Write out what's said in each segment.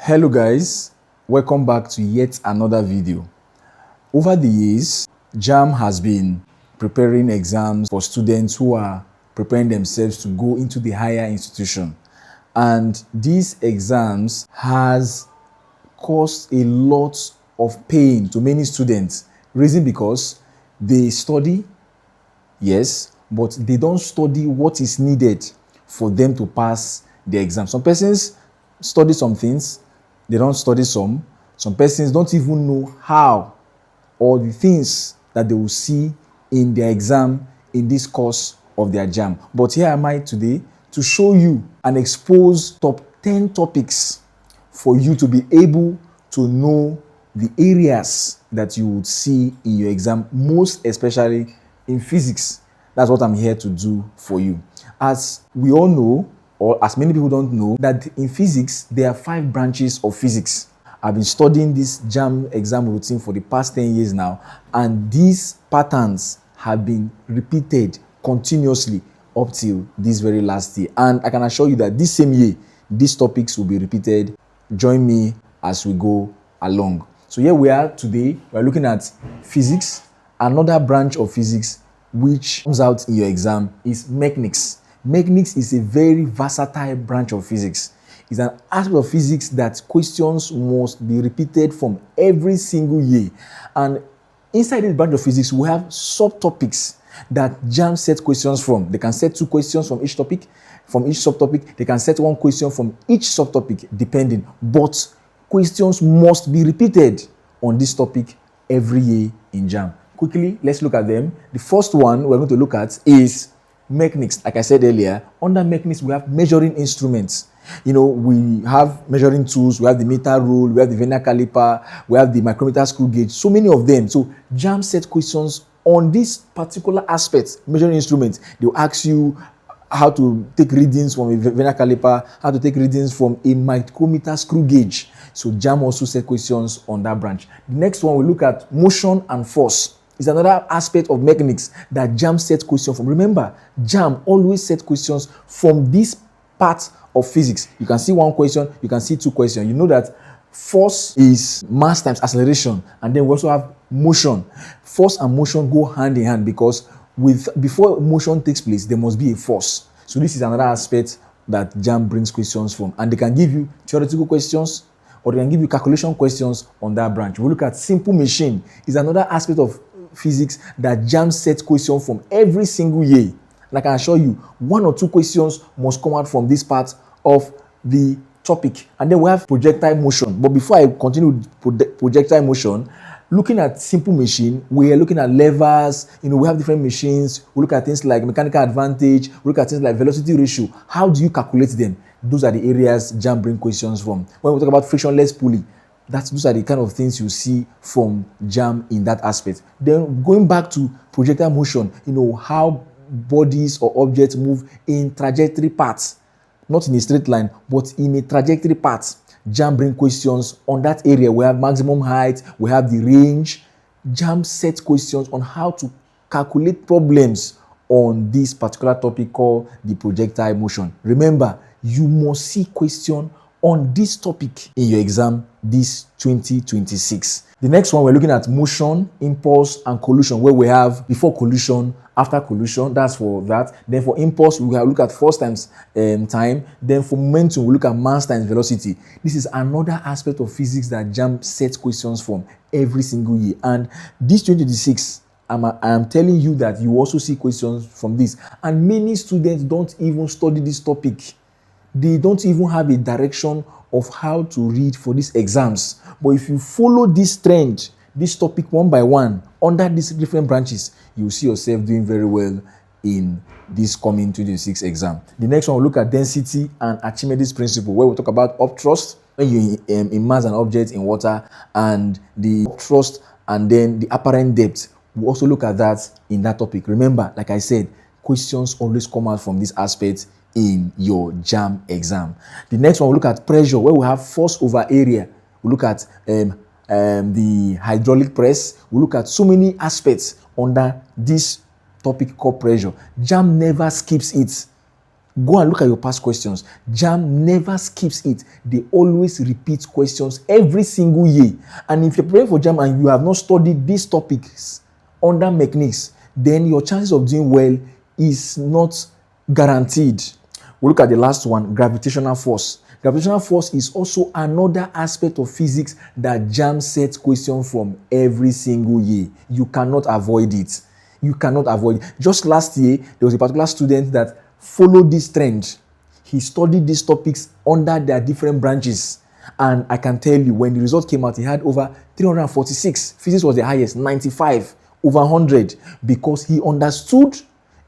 Hello guys, welcome back to yet another video. Over the years, Jamb has been preparing exams for students who are preparing themselves to go into the higher institution. And these exams has caused a lot of pain to many students. Reason because they study, yes, but they don't study what is needed for them to pass the exam. Some persons study some things, they don't study some. Some persons don't even know how or the things that they will see in their exam in this course of their Jamb. But here am I today to show you and expose top 10 topics for you to be able to know the areas that you would see in your exam, most especially in physics. That's what I'm here to do for you. As we all know, or as many people don't know, that in physics, there are 5 branches of physics. I've been studying this Jamb exam routine for the past 10 years now, and these patterns have been repeated continuously up till this very last year. And I can assure you that this same year, these topics will be repeated. Join me as we go along. So here we are today, we're looking at physics. Another branch of physics which comes out in your exam is mechanics. Mechanics is a very versatile branch of physics. It's an aspect of physics that questions must be repeated from every single year. And inside this branch of physics, we have subtopics that Jamb set questions from. They can set 2 questions from each topic, from each subtopic. They can set 1 question from each subtopic, depending. But questions must be repeated on this topic every year in Jamb. Quickly, let's look at them. The first one we're going to look at is mechanics. Like I said earlier, under mechanics, we have measuring instruments. You know, we have measuring tools, we have the meter rule, we have the vernier caliper, we have the micrometer, screw gauge, so many of them. So Jamb set questions on this particular aspect, measuring instruments. They'll ask you how to take readings from a vernier caliper, how to take readings from a micrometer, screw gauge. So Jamb also set questions on that branch. The next one, we look at motion and force. It's another aspect of mechanics that Jamb set questions from. Remember, Jamb always set questions from this part of physics. You can see 1 question, you can see 2 questions. You know that force is mass times acceleration, and then we also have motion. Force and motion go hand in hand because before motion takes place, there must be a force. So this is another aspect that Jamb brings questions from, and they can give you theoretical questions or they can give you calculation questions on that branch. We look at simple machine. It's another aspect of physics that Jamb sets questions from every single year. And I can assure you, 1 or 2 questions must come out from this part of the topic. And then we have projectile motion. But before I continue with projectile motion, looking at simple machine, we are looking at levers. You know, we have different machines. We look at things like mechanical advantage. We look at things like velocity ratio. How do you calculate them? Those are the areas Jamb brings questions from. When we talk about frictionless pulley, those are the kind of things you see from Jamb in that aspect. Then going back to projectile motion, you know, how bodies or objects move in trajectory paths, not in a straight line, but in a trajectory path. Jamb brings questions on that area. We have maximum height, we have the range. Jamb sets questions on how to calculate problems on this particular topic called the projectile motion. Remember, you must see question on this topic in your exam this 2026. The next one, we're looking at motion, impulse, and collision, where we have before collision, after collision, that's for that. Then for impulse, we have look at force times time. Then for momentum, we look at mass times velocity. This is another aspect of physics that Jamb sets questions from every single year. And this 2026, I'm telling you that you also see questions from this. And many students don't even study this topic. They don't even have a direction of how to read for these exams. But if you follow this trend, this topic one by one, under these different branches, you will see yourself doing very well in this coming 2026 exam. The next one, we'll look at density and Archimedes principle, where we'll talk about upthrust, when you immerse an object in water, and the upthrust, and then the apparent depth. We'll also look at that in that topic. Remember, like I said, questions always come out from this aspect in your Jamb exam. The next one, we'll look at pressure, where we have force over area. We'll look at the hydraulic press. We'll look at so many aspects under this topic called pressure. Jamb never skips it. Go and look at your past questions. Jamb never skips it. They always repeat questions every single year. And if you're preparing for Jamb and you have not studied these topics under mechanics, then your chances of doing well is not guaranteed. We look at the last one, gravitational force. Gravitational force is also another aspect of physics that Jamb sets questions from every single year. You cannot avoid it. You cannot avoid it. Just last year, there was a particular student that followed this trend. He studied these topics under their different branches. And I can tell you, when the result came out, he had over 346. Physics was the highest, 95 over 100, because he understood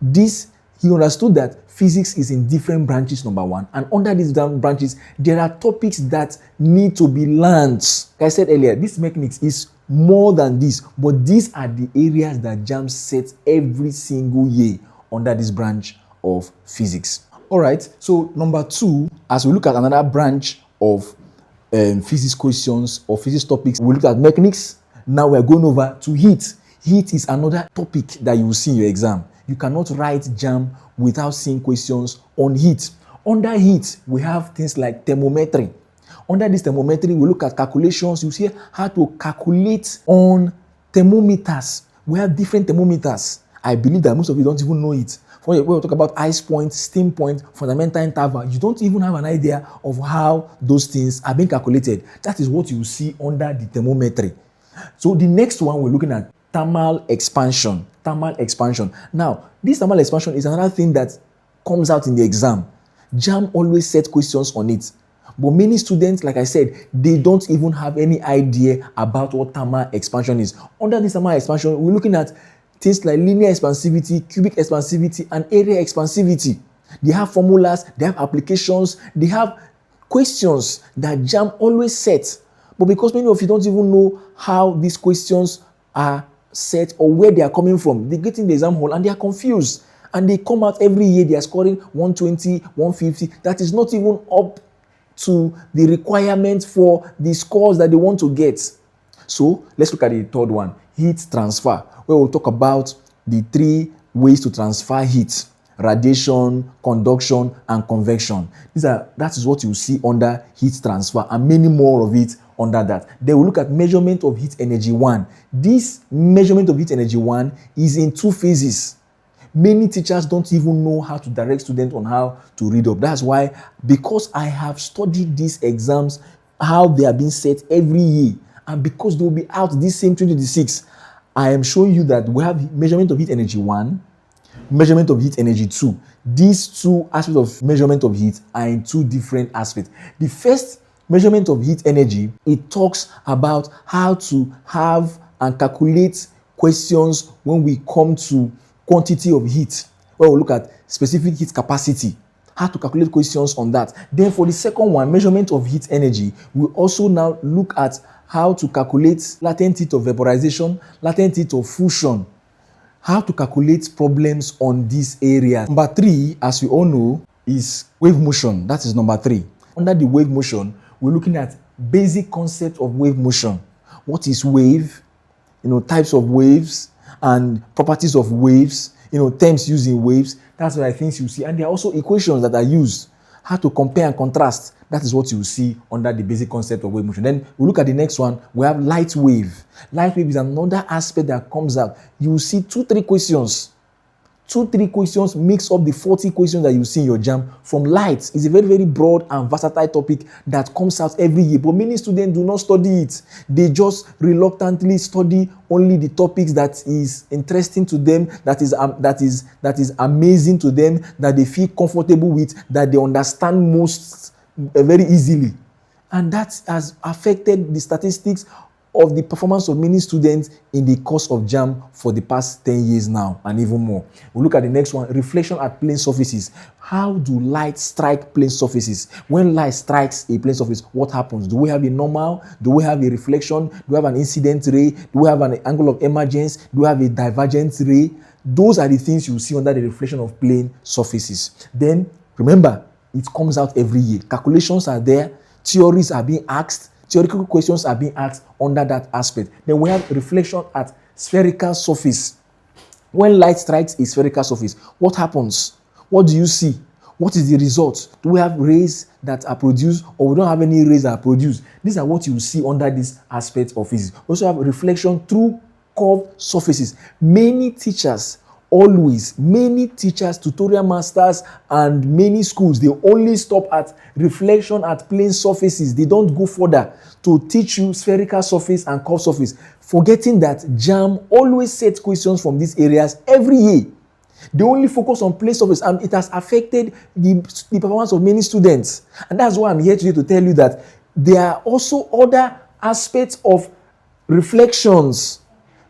this. He understood that physics is in different branches, number one. And under these branches, there are topics that need to be learned. Like I said earlier, this mechanics is more than this, but these are the areas that Jamb sets every single year under this branch of physics. All right, so number two, as we look at another branch of physics questions or physics topics, we look at mechanics. Now we're going over to heat. Heat is another topic that you will see in your exam. You cannot write Jamb without seeing questions on heat. Under heat, we have things like thermometry. Under this thermometry, we look at calculations. You see how to calculate on thermometers. We have different thermometers. I believe that most of you don't even know it. When we talk about ice point, steam point, fundamental interval, you don't even have an idea of how those things are being calculated. That is what you see under the thermometry. So the next one, we're looking at thermal expansion. Thermal expansion. Now, this thermal expansion is another thing that comes out in the exam. Jamb always set questions on it. But many students, like I said, they don't even have any idea about what thermal expansion is. Under this thermal expansion, we're looking at things like linear expansivity, cubic expansivity, and area expansivity. They have formulas, they have applications, they have questions that Jamb always sets. But because many of you don't even know how these questions are set or where they are coming from, they get in the exam hall and they are confused. And they come out every year, they are scoring 120, 150. That is not even up to the requirement for the scores that they want to get. So let's look at the third one, heat transfer, where we'll talk about the three ways to transfer heat: radiation, conduction, and convection. That is what you see under heat transfer, and many more of it under that. Then we'll look at measurement of heat energy 1. This measurement of heat energy 1 is in 2 phases. Many teachers don't even know how to direct students on how to read up. That's why, because I have studied these exams, how they are being set every year, and because they will be out this same 2026, I am showing you that we have measurement of heat energy 1, measurement of heat energy 2. These two aspects of measurement of heat are in 2 different aspects. The first, measurement of heat energy, it talks about how to have and calculate questions when we come to quantity of heat, where we look at specific heat capacity, how to calculate questions on that. Then for the second one, measurement of heat energy, we also now look at how to calculate latent heat of vaporization, latent heat of fusion, how to calculate problems on these areas. Number 3, as we all know, is wave motion. That is number 3. Under the wave motion, we're looking at basic concept of wave motion. What is wave? Types of waves and properties of waves, terms used in waves. That's what I think you see. And there are also equations that are used. How to compare and contrast. That is what you see under the basic concept of wave motion. Then we look at the next one. We have light wave. Light wave is another aspect that comes out. You will see 2-3 questions. 2-3 questions makes up the 40 questions that you see in your Jamb from light. It's a very, very broad and versatile topic that comes out every year. But many students do not study it. They just reluctantly study only the topics that is interesting to them, that is amazing to them, that they feel comfortable with, that they understand most very easily. And that has affected the statistics of the performance of many students in the course of Jamb for the past 10 years now, and even more. We'll look at the next one, reflection at plane surfaces. How do light strike plane surfaces? When light strikes a plane surface, what happens? Do we have a normal? Do we have a reflection? Do we have an incident ray? Do we have an angle of emergence? Do we have a divergent ray? Those are the things you see under the reflection of plane surfaces. Then, remember, it comes out every year. Calculations are there. Theories are being asked. Theoretical questions are being asked under that aspect. Then we have reflection at spherical surface. When light strikes a spherical surface, what happens? What do you see? What is the result? Do we have rays that are produced, or we don't have any rays that are produced? These are what you see under this aspect of physics. We also have reflection through curved surfaces. Many teachers, tutorial masters, and many schools, they only stop at reflection at plane surfaces. They don't go further to teach you spherical surface and curved surface, forgetting that Jamb always sets questions from these areas every year. They only focus on plane surface, and it has affected the performance of many students. And that's why I'm here today to tell you that there are also other aspects of reflections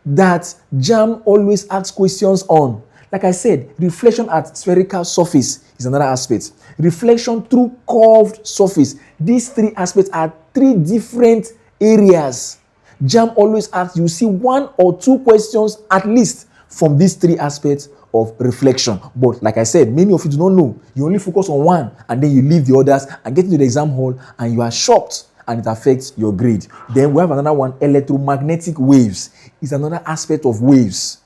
that Jamb always asks questions on. Like I said, reflection at spherical surface is another aspect. Reflection through curved surface. These three aspects are three different areas. Jamb always asks, you see 1 or 2 questions at least from these three aspects of reflection. But like I said, many of you do not know. You only focus on one, and then you leave the others and get into the exam hall, and you are shocked, and it affects your grade. Then we have another one, electromagnetic waves. It's another aspect of waves.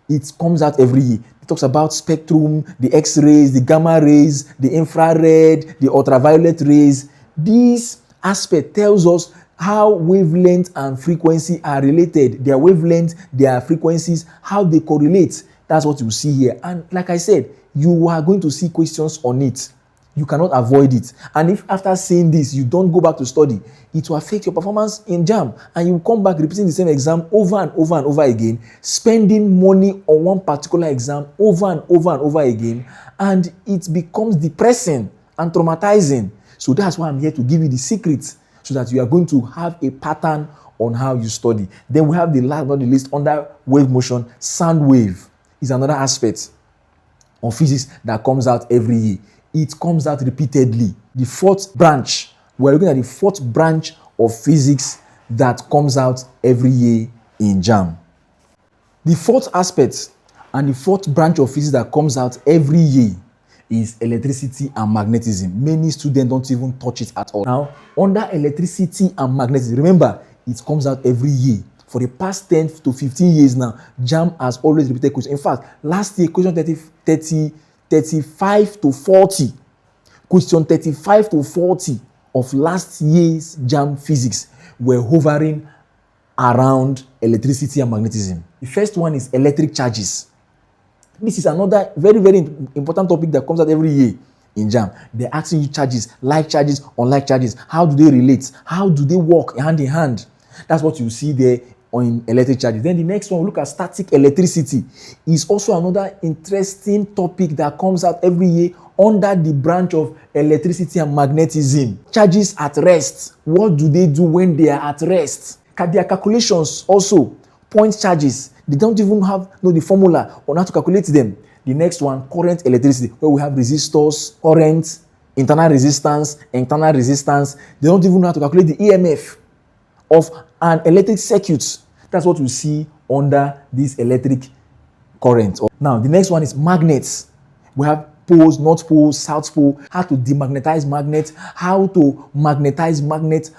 It comes out every year. It talks about spectrum, the X-rays, the gamma rays, the infrared, the ultraviolet rays. This aspect tells us how wavelength and frequency are related. Their wavelength, their frequencies, how they correlate. That's what you see here. And like I said, you are going to see questions on it. You cannot avoid it. And if after saying this, you don't go back to study, it will affect your performance in Jamb. And you will come back repeating the same exam over and over and over again, spending money on one particular exam over and over and over again. And it becomes depressing and traumatizing. So that's why I'm here to give you the secrets, so that you are going to have a pattern on how you study. Then we have the last but not the least, under wave motion, sound wave is another aspect of physics that comes out every year. It comes out repeatedly. The fourth branch, we're looking at the fourth branch of physics that comes out every year in Jamb. The fourth aspect and the fourth branch of physics that comes out every year is electricity and magnetism. Many students don't even touch it at all. Now, under electricity and magnetism, remember, it comes out every year. For the past 10 to 15 years now, Jamb has always repeated questions. In fact, last year, question 35 to 40, question 35 to 40 of last year's Jamb physics were hovering around electricity and magnetism. The first one is electric charges. This is another very, very important topic that comes out every year in Jamb. They're asking you charges, like charges, unlike charges. How do they relate? How do they work hand in hand? That's what you see there on electric charges. Then the next one, we look at static electricity. Is also another interesting topic that comes out every year under the branch of electricity and magnetism. Charges at rest. What do they do when they are at rest? Their calculations also, point charges. They don't even know the formula on how to calculate them. The next one, current electricity, where we have resistors, current, internal resistance. They don't even know how to calculate the EMF of an electric circuit. That's what we see under this electric current. Now, the next one is magnets. We have poles, north pole, south pole, how to demagnetize magnets, how to magnetize magnets.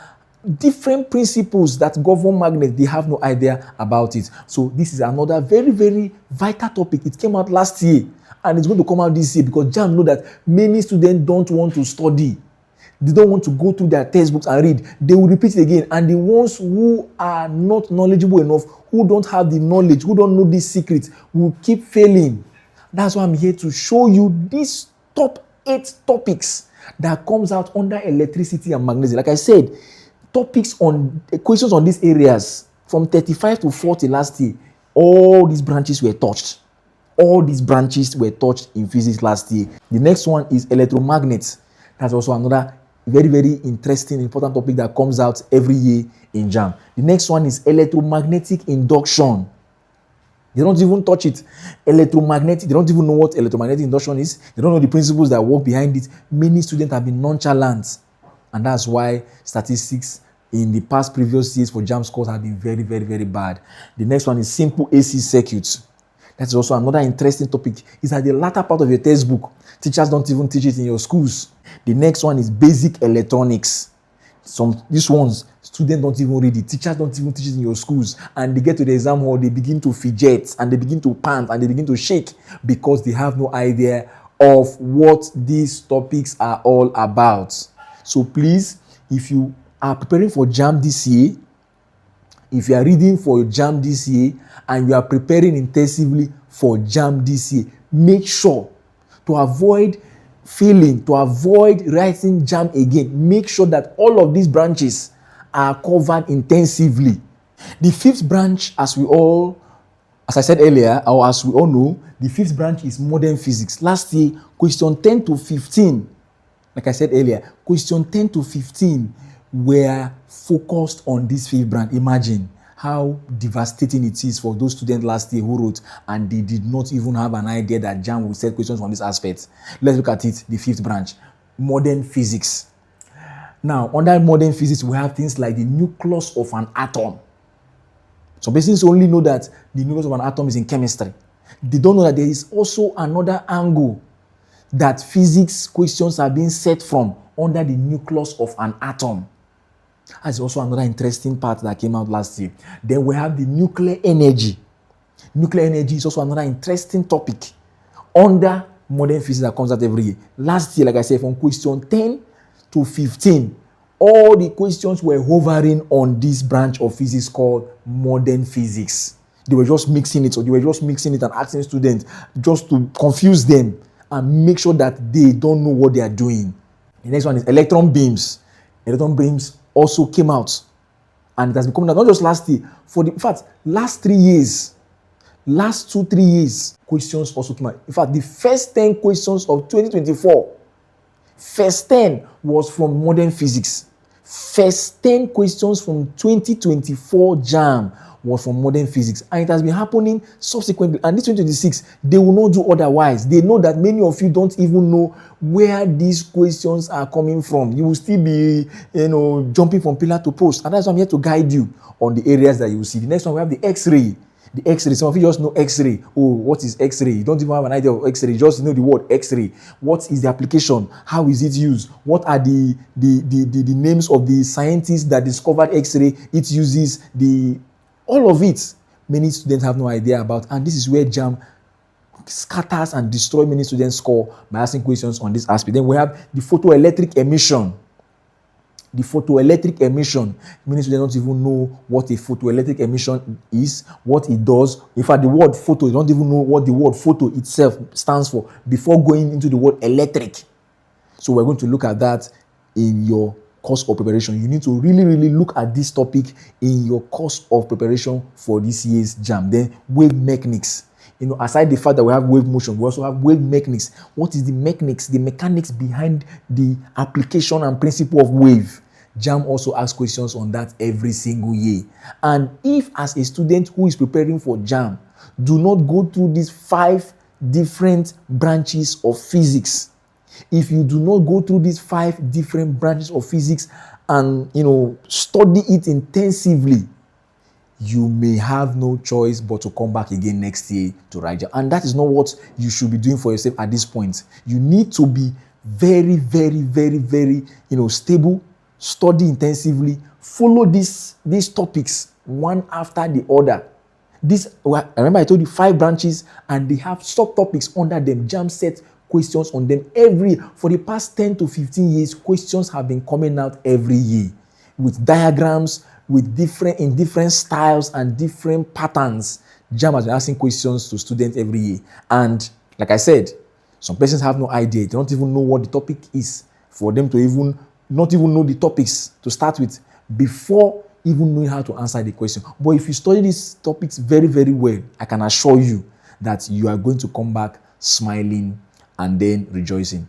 Different principles that govern magnets, they have no idea about it. So this is another very, very vital topic. It came out last year, and it's going to come out this year, because Jamb know that many students don't want to study. They don't want to go through their textbooks and read. They will repeat it again. And the ones who are not knowledgeable enough, who don't have the knowledge, who don't know these secrets, will keep failing. That's why I'm here to show you these top 8 topics that comes out under electricity and magnetism. Like I said, questions on these areas from 35 to 40 last year, all these branches were touched. All these branches were touched in physics last year. The next one is electromagnets. That's also another very, very interesting, important topic that comes out every year in Jamb. The next one is electromagnetic induction. They don't even touch it. Electromagnetic, they don't even know what electromagnetic induction is. They don't know the principles that work behind it. Many students have been nonchalant. And that's why statistics in the past previous years for Jamb scores have been very, very, very bad. The next one is simple AC circuits. That's also another interesting topic. It's at the latter part of your textbook. Teachers don't even teach it in your schools. The next one is basic electronics. These ones, students don't even read it. Teachers don't even teach it in your schools. And they get to the exam hall, they begin to fidget, and they begin to pant, and they begin to shake, because they have no idea of what these topics are all about. So please, if you are preparing for Jamb this year, if you are reading for Jamb this year, and you are preparing intensively for Jamb this year, make sure to avoid failing, to avoid writing Jamb again. Make sure that all of these branches are covered intensively. The fifth branch, as I said earlier, or as we all know, the fifth branch is modern physics. Last year, question 10 to 15, like I said earlier, question 10 to 15 were focused on this fifth branch. Imagine how devastating it is for those students last year who wrote and they did not even have an idea that Jamb will set questions on this aspect. Let's look at it, the fifth branch, modern physics. Now, under modern physics, we have things like the nucleus of an atom. Some persons only know that the nucleus of an atom is in chemistry. They don't know that there is also another angle that physics questions are being set from under the nucleus of an atom. That's also another interesting part that came out last year. Then we have the nuclear energy. Nuclear energy is also another interesting topic under modern physics that comes out every year. Last year, like I said, from question 10 to 15, all the questions were hovering on this branch of physics called modern physics. They were just mixing it, and asking students just to confuse them and make sure that they don't know what they are doing. The next one is electron beams. Electron beams also came out, and it has been coming out not just last year. In fact, last 3 years, last 2-3 years, questions also came out. In fact, the first 10 questions of 2024, first 10 was from modern physics. First 10 questions from 2024 Jamb was from modern physics, and it has been happening subsequently. And this 2026, they will not do otherwise. They know that many of you don't even know where these questions are coming from. You will still be, jumping from pillar to post, and that's why I'm here to guide you on the areas that you will see. The next one, we have the X-ray. The X-ray, some of you just know X-ray. Oh, what is X-ray? You don't even have an idea of X-ray. You just know the word X-ray. What is the application? How is it used? What are the names of the scientists that discovered X-ray? It uses all of it. Many students have no idea about, and this is where Jamb scatters and destroys many students' score by asking questions on this aspect. Then we have the photoelectric emission. The photoelectric emission, many students don't even know what a photoelectric emission is, what it does. In fact, the word photo, they don't even know what the word photo itself stands for before going into the word electric. So we're going to look at that in your course of preparation. You need to really, really look at this topic in your course of preparation for this year's Jamb. Then wave mechanics. Aside the fact that we have wave motion, we also have wave mechanics. What is the mechanics? The mechanics behind the application and principle of wave. Jamb also asks questions on that every single year. And if, as a student who is preparing for Jamb, do not go through these 5 different branches of physics, if you do not go through these 5 different branches of physics and, study it intensively, you may have no choice but to come back again next year to write Jamb. And that is not what you should be doing for yourself at this point. You need to be very, very, very, very, stable, study intensively, follow these topics one after the other. Remember I told you 5 branches, and they have subtopics under them. Jamb set questions on them for the past 10 to 15 years. Questions have been coming out every year with diagrams, in different styles and different patterns. Jamb has been asking questions to students every year. And like I said, some persons have no idea. They don't even know what the topic is, for them to not even know the topics to start with before even knowing how to answer the question. But if you study these topics very, very well, I can assure you that you are going to come back smiling and then rejoicing.